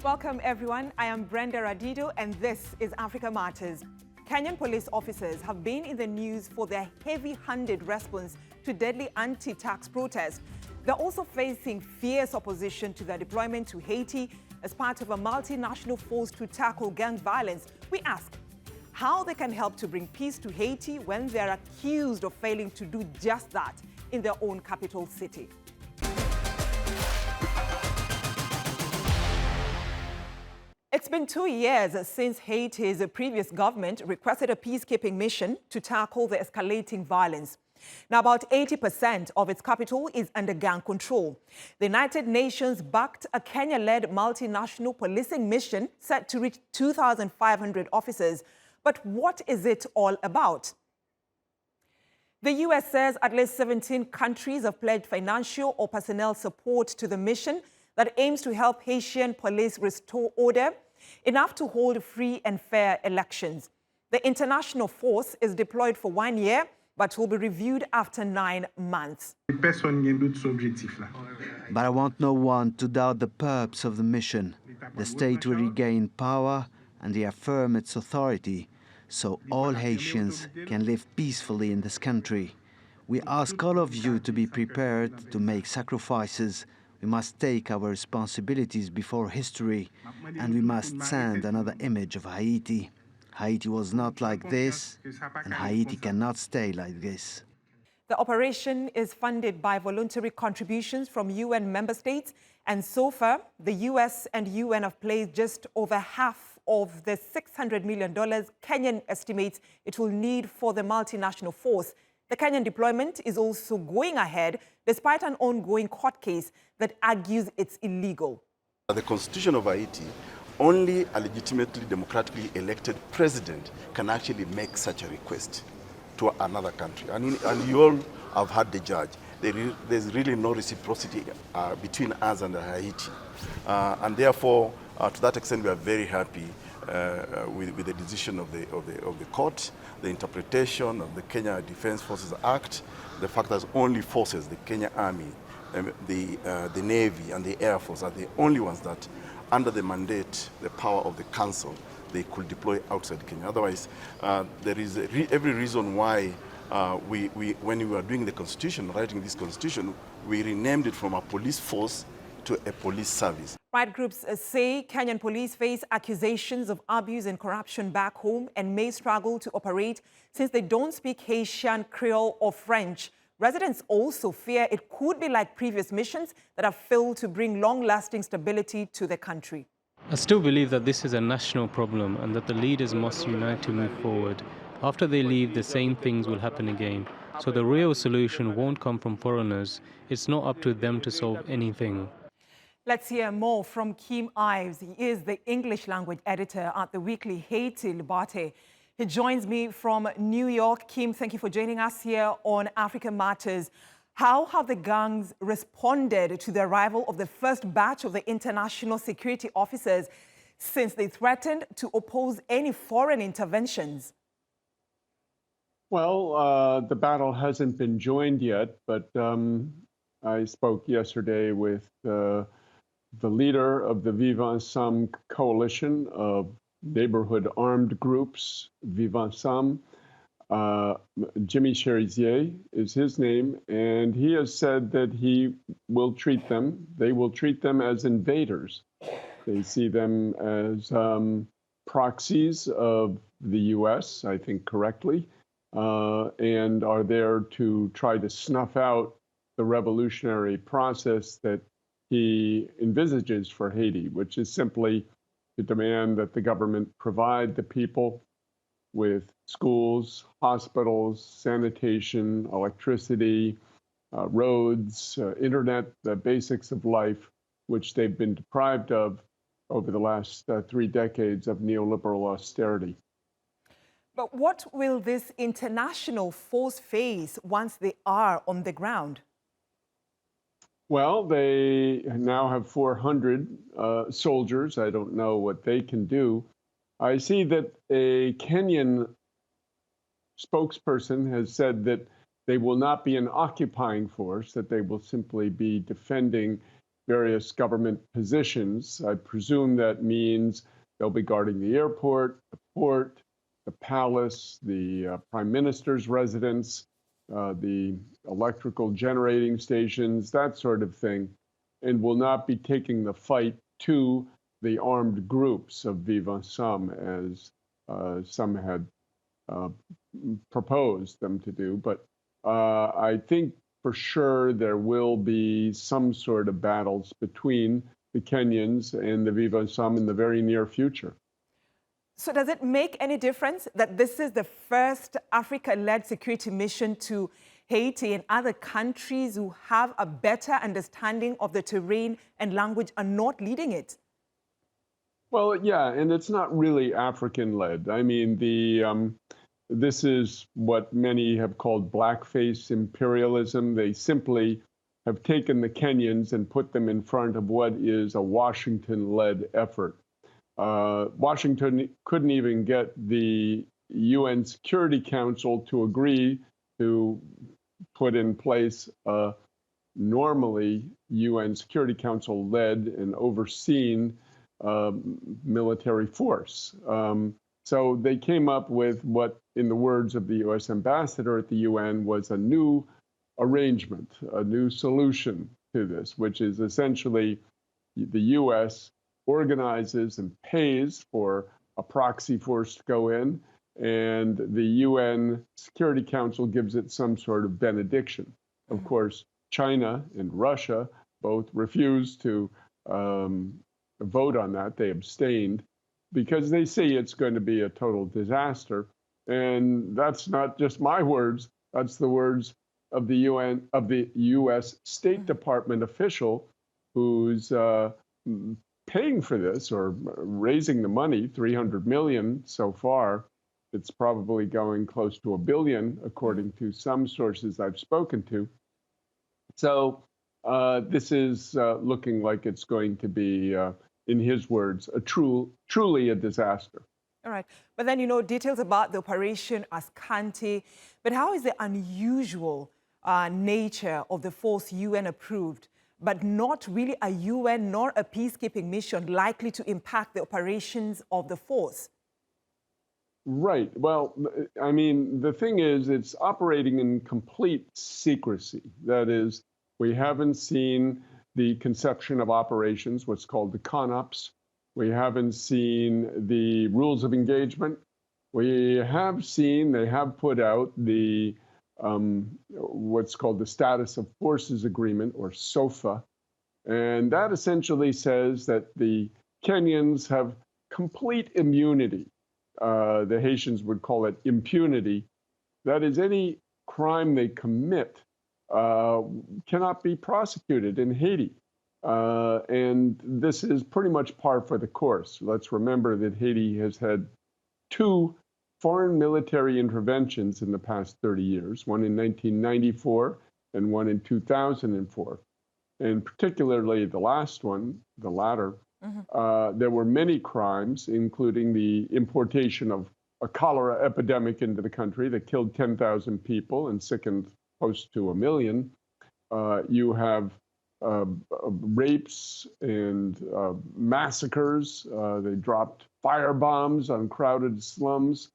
Welcome, everyone. I am Brenda Radido, and this is Africa Matters. Kenyan police officers have been in the news for their heavy-handed response to deadly anti-tax protests. They're also facing fierce opposition to their deployment to Haiti as part of a multinational force to tackle gang violence. We ask how they can help to bring peace to Haiti when they're accused of failing to do just that in their own capital city. It's been 2 years since Haiti's previous government requested a peacekeeping mission to tackle the escalating violence. Now, about 80% of its capital is under gang control. The United Nations backed a Kenya-led multinational policing mission set to reach 2,500 officers. But what is it all about? The U.S. says at least 17 countries have pledged financial or personnel support to the mission that aims to help Haitian police restore order, enough to hold free and fair elections. The international force is deployed for 1 year, but will be reviewed after 9 months. But I want no one to doubt the purpose of the mission. The state will regain power and reaffirm its authority, so all Haitians can live peacefully in this country. We ask all of you to be prepared to make sacrifices. We must take our responsibilities before history, and we must send another image of Haiti. Haiti was not like this, and Haiti cannot stay like this. The operation is funded by voluntary contributions from UN member states, and so far, the US and UN have placed just over half of the $600 million Kenyan estimates it will need for the multinational force. The Kenyan deployment is also going ahead despite an ongoing court case that argues it's illegal. The Constitution of Haiti, only a legitimately democratically elected president can actually make such a request to another country. And you all have heard the judge. There's really no reciprocity between us and Haiti. And therefore, to that extent, we are very happy with the decision of the court, the interpretation of the Kenya Defense Forces Act, the fact that only forces, the Kenya Army, the Navy and the Air Force are the only ones that, under the mandate, the power of the council, they could deploy outside Kenya. Otherwise, there is every reason why when we were doing the constitution, writing this constitution, we renamed it from a police force to a police service. Rights groups say Kenyan police face accusations of abuse and corruption back home and may struggle to operate since they don't speak Haitian, Creole or French. Residents also fear it could be like previous missions that have failed to bring long-lasting stability to the country. I still believe that this is a national problem and that the leaders must unite to move forward. After they leave, the same things will happen again. So the real solution won't come from foreigners. It's not up to them to solve anything. Let's hear more from Kim Ives. He is the English language editor at the weekly Haiti Libate. He joins me from New York. Kim, thank you for joining us here on Africa Matters. How have the gangs responded to the arrival of the first batch of the international security officers since they threatened to oppose any foreign interventions? Well, the battle hasn't been joined yet, but I spoke yesterday with the leader of the Vivre Ensemble coalition of neighborhood armed groups, Vivre Ensemble. Jimmy Cherizier is his name, and he has said that he will treat them, they will treat them as invaders. They see them as proxies of the US, I think correctly, and are there to try to snuff out the revolutionary process that he envisages for Haiti, which is simply to demand that the government provide the people with schools, hospitals, sanitation, electricity, roads, internet, the basics of life, which they've been deprived of over the last 3 decades of neoliberal austerity. But what will this international force face once they are on the ground? Well, they now have 400 soldiers. I don't know what they can do. I see that a Kenyan spokesperson has said that they will not be an occupying force, that they will simply be defending various government positions. I presume that means they'll be guarding the airport, the port, the palace, the prime minister's residence, the electrical generating stations, that sort of thing, and will not be taking the fight to the armed groups of Vivant Somme, as some had proposed them to do. But I think for sure there will be some sort of battles between the Kenyans and the Vivant Somme in the very near future. So does it make any difference that this is the first Africa-led security mission to Haiti, and other countries who have a better understanding of the terrain and language are not leading it? Well, yeah, and it's not really African-led. I mean, this is what many have called blackface imperialism. They simply have taken the Kenyans and put them in front of what is a Washington-led effort. Washington couldn't even get the UN Security Council to agree to put in place a normally UN Security Council led and overseen military force. So they came up with what, in the words of the US ambassador at the UN, was a new arrangement, a new solution to this, which is essentially the US organizes and pays for a proxy force to go in, and the UN Security Council gives it some sort of benediction. Of course, China and Russia both refused to vote on that. They abstained because they see it's going to be a total disaster. And that's not just my words, that's the words of the US State Department official who's paying for this, or raising the money, 300 million so far. It's probably going close to $1 billion, according to some sources I've spoken to. So this is looking like it's going to be, in his words, truly a disaster. All right. But then, you know, details about the operation are scanty. But how is the unusual nature of the force UN approved, but not really a UN nor a peacekeeping mission, likely to impact the operations of the force? Right. Well, I mean, the thing is, it's operating in complete secrecy. That is, we haven't seen the conception of operations, what's called the CONOPS. We haven't seen the rules of engagement. We have seen, they have put out the what's called the Status of Forces Agreement, or SOFA. And that essentially says that the Kenyans have complete immunity. The Haitians would call it impunity. That is, any crime they commit cannot be prosecuted in Haiti. And this is pretty much par for the course. Let's remember that Haiti has had 2 foreign military interventions in the past 30 years, one in 1994 and one in 2004. And particularly the last one, the latter, there were many crimes, including the importation of a cholera epidemic into the country that killed 10,000 people and sickened close to 1 million. You have rapes and massacres. They dropped fire bombs on crowded slums,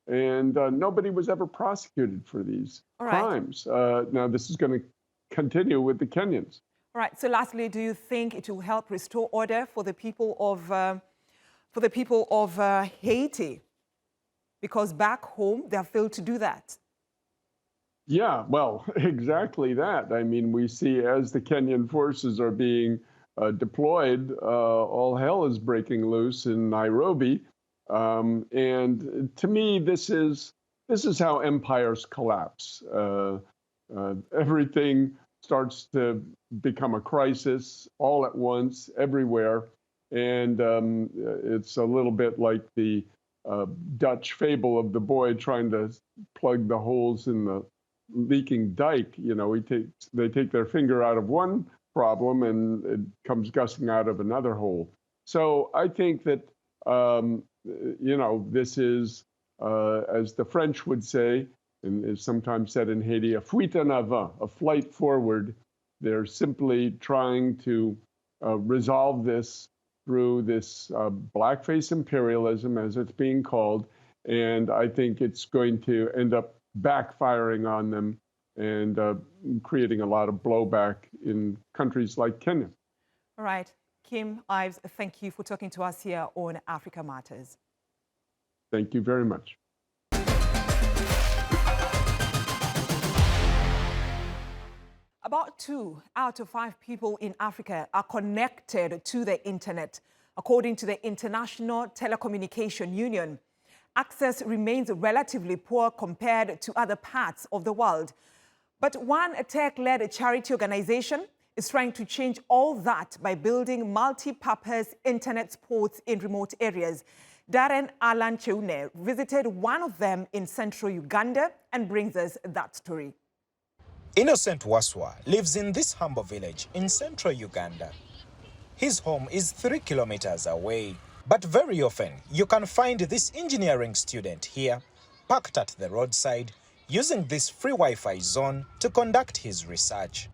and nobody was ever prosecuted for these crimes. Now, this is going to continue with the Kenyans. All right. So, lastly, do you think it will help restore order for the people of Haiti? Because back home, they have failed to do that. Yeah, well, exactly that. I mean, we see as the Kenyan forces are being deployed, all hell is breaking loose in Nairobi. And to me, this is how empires collapse. Everything starts to become a crisis all at once, everywhere. And it's a little bit like the Dutch fable of the boy trying to plug the holes in the leaking dike. You know, they take their finger out of one problem and it comes gushing out of another hole. So I think that, you know, this is, as the French would say, and is sometimes said in Haiti, a fuite en avant, a flight forward. They're simply trying to resolve this through this blackface imperialism, as it's being called, and I think it's going to end up backfiring on them and creating a lot of blowback in countries like Kenya. All right. Kim Ives, thank you for talking to us here on Africa Matters. Thank you very much. About 2 out of 5 people in Africa are connected to the internet, according to the International Telecommunication Union. Access remains relatively poor compared to other parts of the world. But one tech-led charity organization is trying to change all that by building multi-purpose internet ports in remote areas. Darren Alan Cheune visited one of them in central Uganda and brings us that story. Innocent Waswa lives in this humble village in central Uganda. His home is 3 kilometers away, but very often you can find this engineering student here, parked at the roadside, using this free Wi-Fi zone to conduct his research.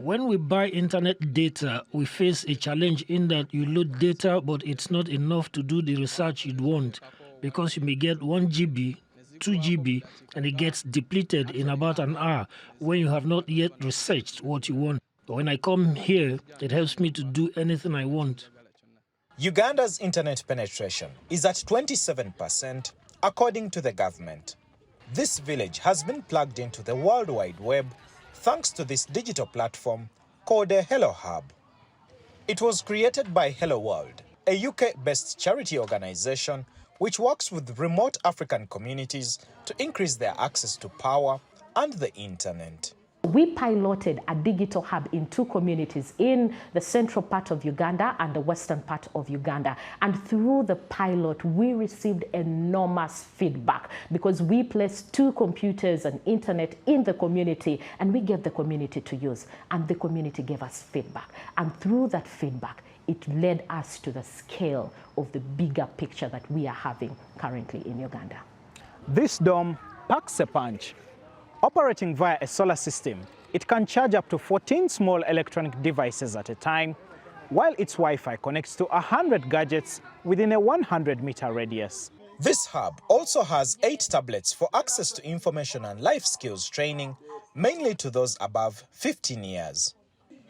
When we buy internet data, we face a challenge in that you load data, but it's not enough to do the research you'd want, because you may get 1 GB, 2 GB, and it gets depleted in about an hour when you have not yet researched what you want. When I come here, it helps me to do anything I want. Uganda's internet penetration is at 27%, according to the government. This village has been plugged into the World Wide Web thanks to this digital platform called a Hello Hub. It was created by Hello World, a UK-based charity organization which works with remote African communities to increase their access to power and the internet. We piloted a digital hub in 2 communities in the central part of Uganda and the western part of Uganda. And through the pilot, we received enormous feedback because we placed 2 computers and internet in the community and we gave the community to use. And the community gave us feedback. And through that feedback, it led us to the scale of the bigger picture that we are having currently in Uganda. This dome packs a punch. Operating via a solar system, it can charge up to 14 small electronic devices at a time, while its Wi-Fi connects to 100 gadgets within a 100-meter radius. This hub also has 8 tablets for access to information and life skills training, mainly to those above 15 years.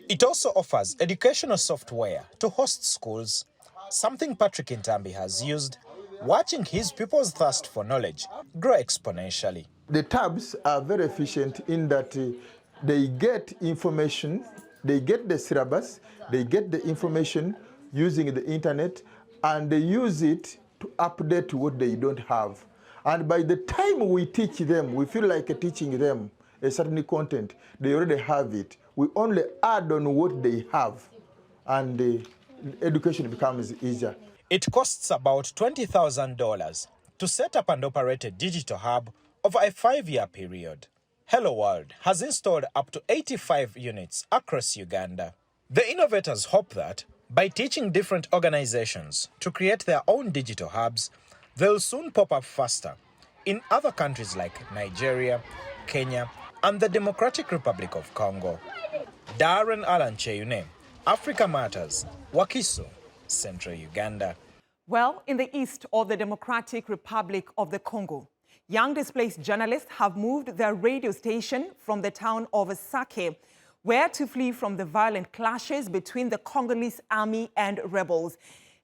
It also offers educational software to host schools, something Patrick Ntambi has used, watching his people's thirst for knowledge grow exponentially. The tabs are very efficient in that they get information, they get the syllabus, they get the information using the internet, and they use it to update what they don't have. And by the time we teach them, we feel like teaching them a certain content, they already have it. We only add on what they have, and the education becomes easier. It costs about $20,000 to set up and operate a digital hub over a 5-year period. Hello World has installed up to 85 units across Uganda. The innovators hope that by teaching different organizations to create their own digital hubs, they'll soon pop up faster in other countries like Nigeria, Kenya, and the Democratic Republic of Congo. Darren Alan Cheune, Africa Matters, Wakiso, Central Uganda. Well, in the east of the Democratic Republic of the Congo, young displaced journalists have moved their radio station from the town of Sake, where to flee from the violent clashes between the Congolese army and rebels.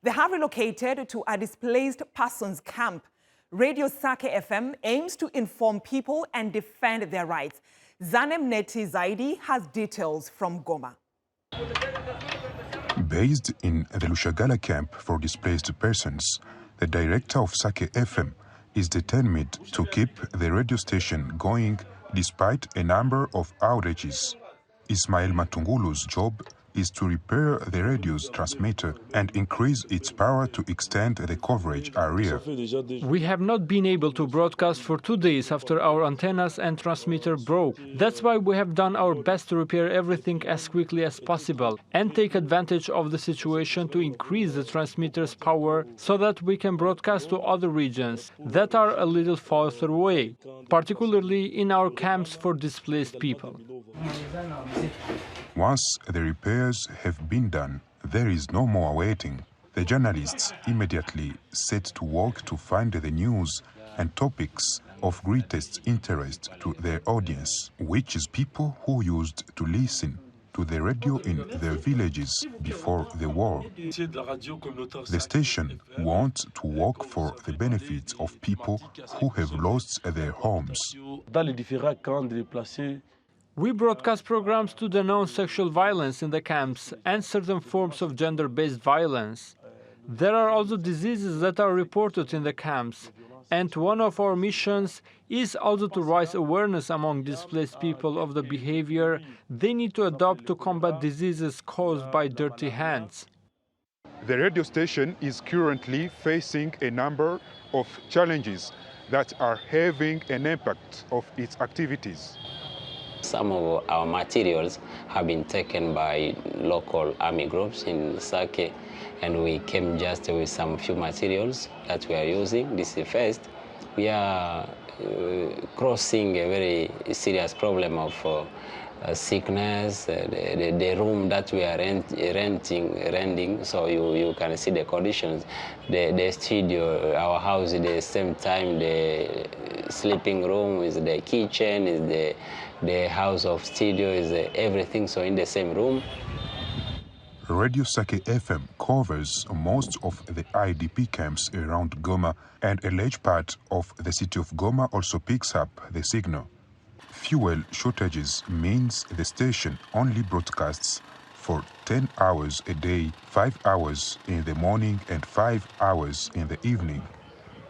They have relocated to a displaced persons camp. Radio Sake FM aims to inform people and defend their rights. Zanem Neti Zaidi has details from Goma. Based in the Lushagala camp for displaced persons, the director of Sake FM is determined to keep the radio station going despite a number of outages. Ismail Matungulu's job is to repair the radio's transmitter and increase its power to extend the coverage area. We have not been able to broadcast for 2 days after our antennas and transmitter broke. That's why we have done our best to repair everything as quickly as possible and take advantage of the situation to increase the transmitter's power so that we can broadcast to other regions that are a little farther away, particularly in our camps for displaced people. Once the repairs have been done, there is no more waiting. The journalists immediately set to work to find the news and topics of greatest interest to their audience, which is people who used to listen to the radio in their villages before the war. The station wants to work for the benefit of people who have lost their homes. We broadcast programs to denounce sexual violence in the camps and certain forms of gender-based violence. There are also diseases that are reported in the camps, and one of our missions is also to raise awareness among displaced people of the behavior they need to adopt to combat diseases caused by dirty hands. The radio station is currently facing a number of challenges that are having an impact of its activities. Some of our materials have been taken by local army groups in Sake, and we came just with some few materials that we are using. This is first. We are crossing a very serious problem of sickness. The room that we are renting, so you can see the conditions. The studio, our house, at the same time, the sleeping room is the kitchen, is the house of studio, is everything, so in the same room. Radio Sake FM covers most of the IDP camps around Goma, and a large part of the city of Goma also picks up the signal. Fuel shortages means the station only broadcasts for 10 hours a day, 5 hours in the morning and 5 hours in the evening.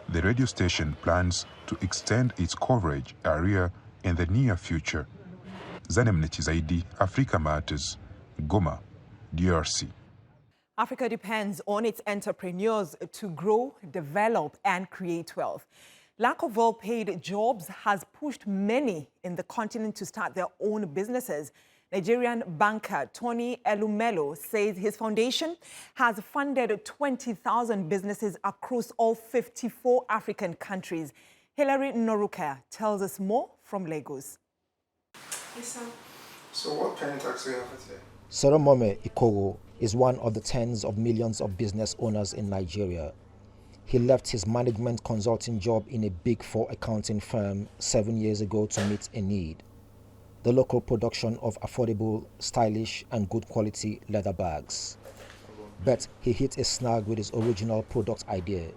The radio station plans to extend its coverage area in the near future. Zanemnechi Zaidi, Africa Matters, Goma, DRC. Africa depends on its entrepreneurs to grow, develop, and create wealth. Lack of well-paid jobs has pushed many in the continent to start their own businesses. Nigerian banker Tony Elumelu says his foundation has funded 20,000 businesses across all 54 African countries. Hilary Noruka tells us more from Lagos. Yes, sir. So what kind of tax do you have today? Solomon Ikogo is one of the tens of millions of business owners in Nigeria. He left his management consulting job in a Big Four accounting firm 7 years ago to meet a need: the local production of affordable, stylish, and good quality leather bags. But he hit a snag with his original product idea.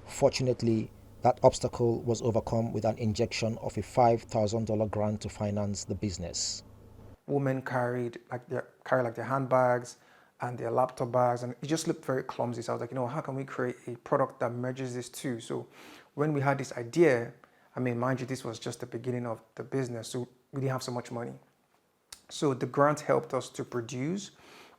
Fortunately, that obstacle was overcome with an injection of a $5,000 grant to finance the business. Women carried their handbags and their laptop bags, and it just looked very clumsy. So I was like, how can we create a product that merges these two? So when we had this idea, mind you, this was just the beginning of the business, so we didn't have so much money. So the grant helped us to produce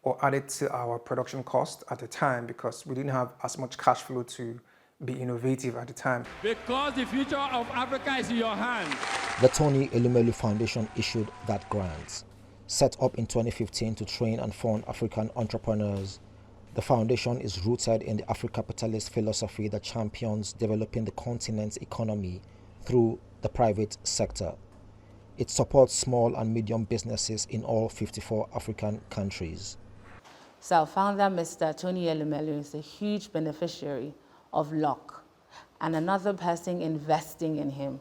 or add it to our production cost at the time, because we didn't have as much cash flow to be innovative at the time. Because the future of Africa is in your hands. The Tony Elumelu Foundation issued that grant. Set up in 2015 to train and fund African entrepreneurs, the foundation is rooted in the Afro-capitalist philosophy that champions developing the continent's economy through the private sector. It supports small and medium businesses in all 54 African countries. So our founder, Mr. Tony Elumelu, is a huge beneficiary of luck and another person investing in him.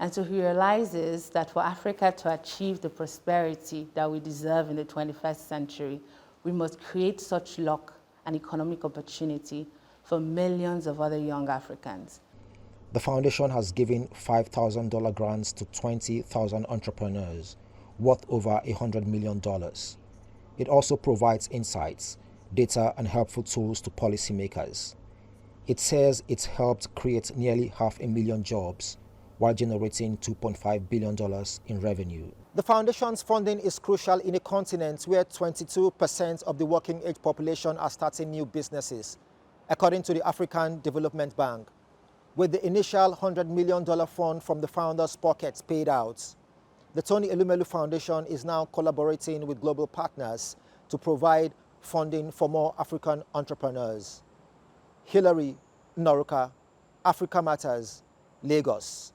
And so he realizes that for Africa to achieve the prosperity that we deserve in the 21st century, we must create such luck and economic opportunity for millions of other young Africans. The foundation has given $5,000 grants to 20,000 entrepreneurs, worth over $100 million. It also provides insights, data, and helpful tools to policymakers. It says it's helped create nearly 500,000 jobs, while generating $2.5 billion in revenue. The foundation's funding is crucial in a continent where 22% of the working age population are starting new businesses, according to the African Development Bank. With the initial $100 million fund from the founders' pockets paid out, the Tony Elumelu Foundation is now collaborating with global partners to provide funding for more African entrepreneurs. Hilary Noruka, Africa Matters, Lagos.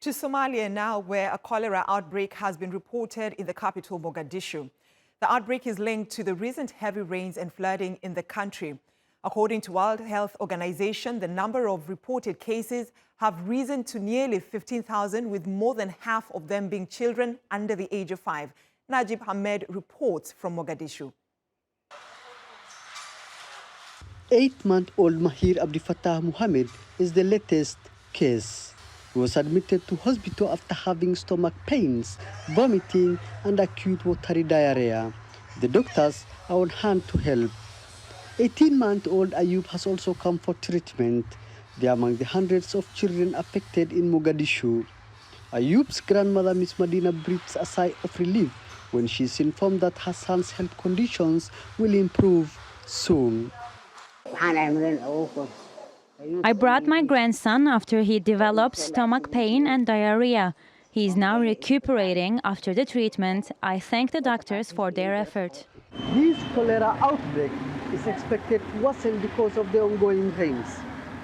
To Somalia now, where a cholera outbreak has been reported in the capital, Mogadishu. The outbreak is linked to the recent heavy rains and flooding in the country. According to World Health Organization, the number of reported cases have risen to nearly 15,000, with more than half of them being children under the age of 5. Najib Ahmed reports from Mogadishu. 8-month-old Mahir Abdi Fattah Muhammad is the latest case. He was admitted to hospital after having stomach pains, vomiting, and acute watery diarrhea. The doctors are on hand to help. 18-month-old Ayub has also come for treatment. They are among the hundreds of children affected in Mogadishu. Ayub's grandmother, Miss Medina, breathes a sigh of relief when she is informed that her son's health conditions will improve soon. I brought my grandson after he developed stomach pain and diarrhea. He is now recuperating after the treatment. I thank the doctors for their effort. This cholera outbreak is expected to worsen because of the ongoing rains.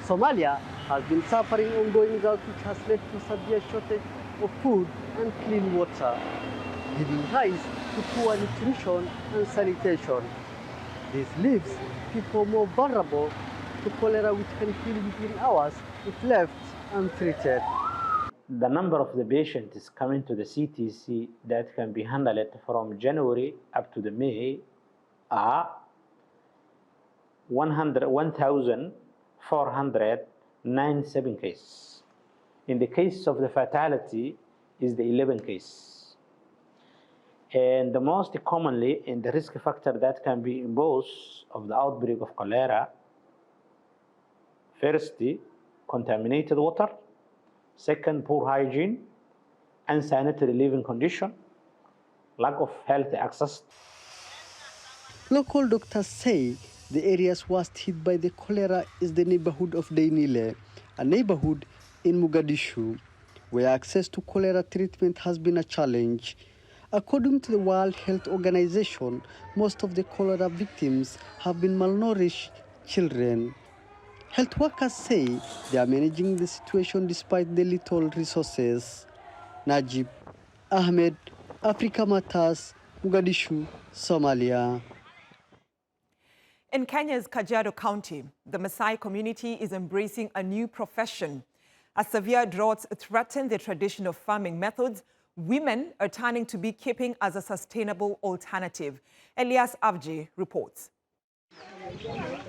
Somalia has been suffering ongoing drought, which has led to severe shortage of food and clean water, giving rise to poor nutrition and sanitation. This leaves people more vulnerable to cholera, which can kill within hours if left untreated. The number of the patients coming to the CTC that can be handled from January up to the May are 1,497 cases. In the case of the fatality is the 11 cases. And the most commonly in the risk factor that can be imposed of the outbreak of cholera, firstly, contaminated water, second, poor hygiene, unsanitary living condition, lack of health access. Local doctors say the areas worst hit by the cholera is the neighborhood of Dainile, a neighborhood in Mogadishu, where access to cholera treatment has been a challenge. According to the World Health Organization, most of the cholera victims have been malnourished children. Health workers say they are managing the situation despite the little resources. Najib Ahmed, Africa Matters, Mogadishu, Somalia. In Kenya's Kajiado County, the Maasai community is embracing a new profession. As severe droughts threaten the traditional farming methods, women are turning to beekeeping as a sustainable alternative. Elias Avji reports.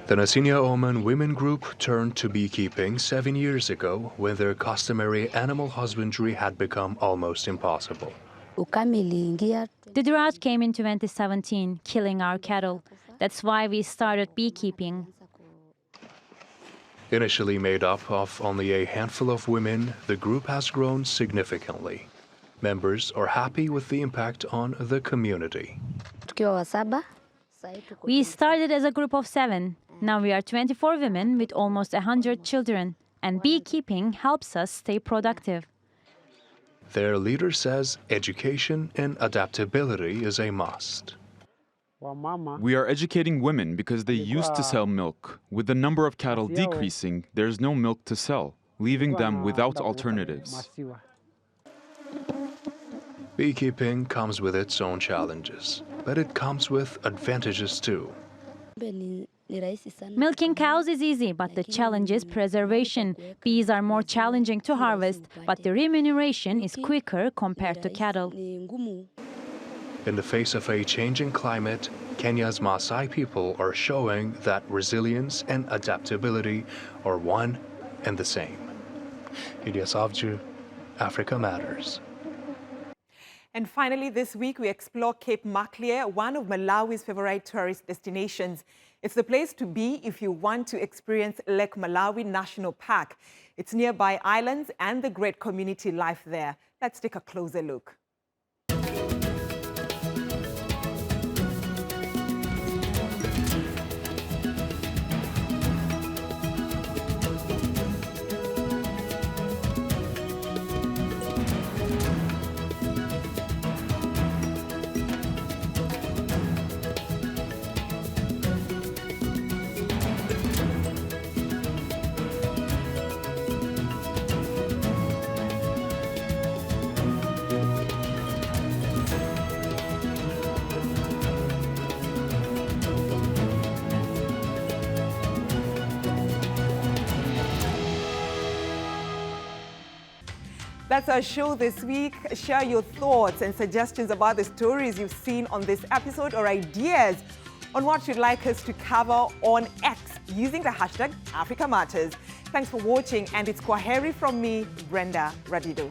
The Nasinia Oman women group turned to beekeeping 7 years ago when their customary animal husbandry had become almost impossible. The drought came in 2017, killing our cattle. That's why we started beekeeping. Initially made up of only a handful of women, the group has grown significantly. Members are happy with the impact on the community. We started as a group of 7. Now we are 24 women with almost 100 children, and beekeeping helps us stay productive. Their leader says education and adaptability is a must. We are educating women because they used to sell milk. With the number of cattle decreasing, there's no milk to sell, leaving them without alternatives. Beekeeping comes with its own challenges, but it comes with advantages too. Milking cows is easy, but the challenge is preservation. Bees are more challenging to harvest, but the remuneration is quicker compared to cattle. In the face of a changing climate, Kenya's Maasai people are showing that resilience and adaptability are one and the same. Ilyas Avju, Africa Matters. And finally, this week we explore Cape Maclear, one of Malawi's favorite tourist destinations. It's the place to be if you want to experience Lake Malawi National Park. It's nearby islands and the great community life there. Let's take a closer look. That's our show this week. Share your thoughts and suggestions about the stories you've seen on this episode or ideas on what you'd like us to cover on X using the hashtag Africa Matters. Thanks for watching, and it's Kwaheri from me, Brenda Radido.